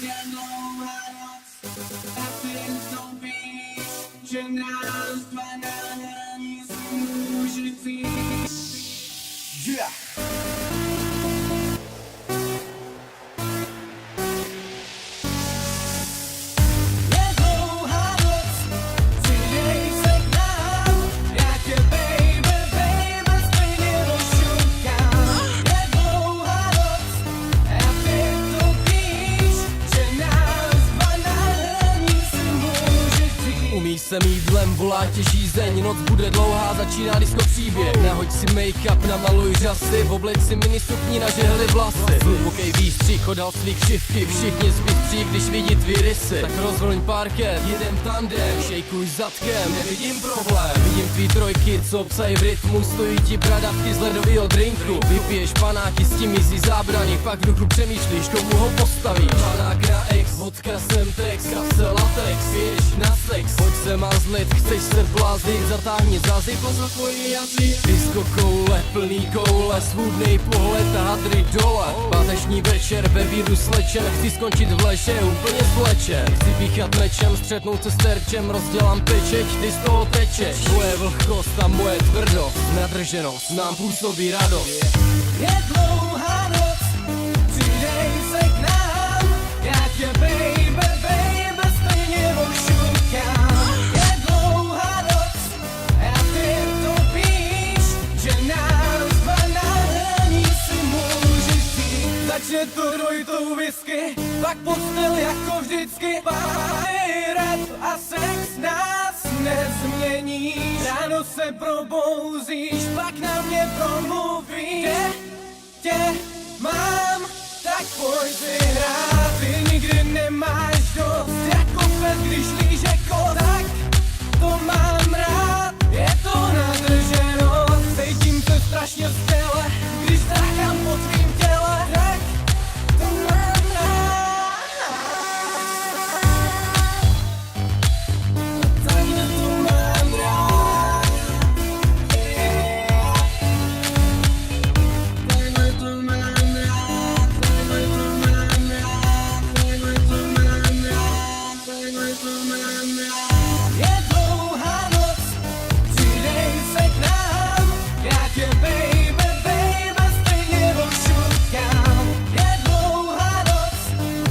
je dlouhá noc a ty to víš, že nás dva na hranici může cít. Yeah. Umíš se mýdlem, volá tě žízeň, noc bude dlouhá, začíná disco příběh. Nahoď si make-up, namaluj řasy, obleď si mini sukni na žehly vlasy. Hlubokej výstřih, odhal svých křivky, všichni zbystří, když vidí tvý rysy. Tak rozvlň parket, jedem tandem, šejkuj zadkem, nevidím problém. Vidím tvý trojky, co psají v rytmu, stojí ti bradavky z ledovýho drinku. Vypiješ panáky, s tím mizí zábrany, pak v duchu přemýšlíš, komu ho postavíš. Panák na ex, vodka sem text, kapsel latex, piješ na sex. Pojď se mazlit, chceš se bláznit, zatáhni za zipo za tvojí jazyk. Disco koule, plný koule, svůdnej pohled a hadry dole. Páteční večer, ve víru slečen, chci skončit v leše, úplně zvlečen. Chci píchat mečem, střetnout se s terčem, rozdělám pečeť, ty z toho tečeš. Moje vlhkost a moje tvrdost, nadrženost, nám působí radost. Je dlouhá noc, přidej se k nám, já tě baby, baby, stejně ošukám. Je dlouhá noc, a ty to víš, že nás dva na hranici může cít. Začne to dvojitou whisky, pak postel jako vždycky. Party, rap a sex nás nezmění. Ráno se probouzíš, pak na mě promluvíš. Tě mám, tak pojď si hrát. Ty nikdy nemáš dost, jako pes, když líže kost. Tak to mám rád, je to nadrženo. Cítím se strašně v těle, když táhám po tvým těle. Tak to mám rád. Takhle to mám rád. Takhle to mám rád. Takhle to mám rád. Takhle to mám rád. Takhle to mám rád. Je dlouhá noc, přidej se k nám, já tě baby, baby, stejně ošukám. Je dlouhá noc,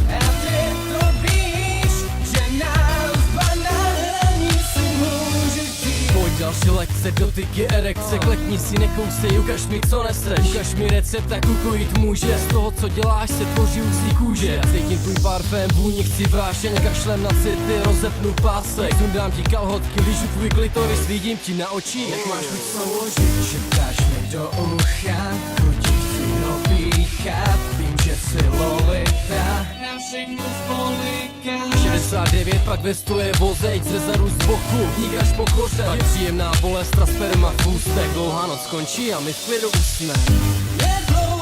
a ty to víš, že nás dva na hranici může cít. Pojď další lekce, dotyky, erekce, klekni si, nekousej, ukaž mi, co neseš. Ukaž mi recept, tak ukojit může, z toho, co děláš, se tvoří úzký kůže. Cítím tvůj parfém, vůni, chci vášeň, kašlem na city, rozepnu pásek. Sundám ti kalhotky, lížu tvůj klitoris, vidím ti na očích, jak máš chuť souložit. Šeptáš mi do ucha, chutí si dýchat, vím, že jsi lolita. Na všechno spolíkáš. 69, pak vestuje vozeď, zezadu z boku, vníkáš po koře. Pak příjemná bolest a sperma v ústech, dlouhá noc skončí a my v klidu usne. Je dlouhá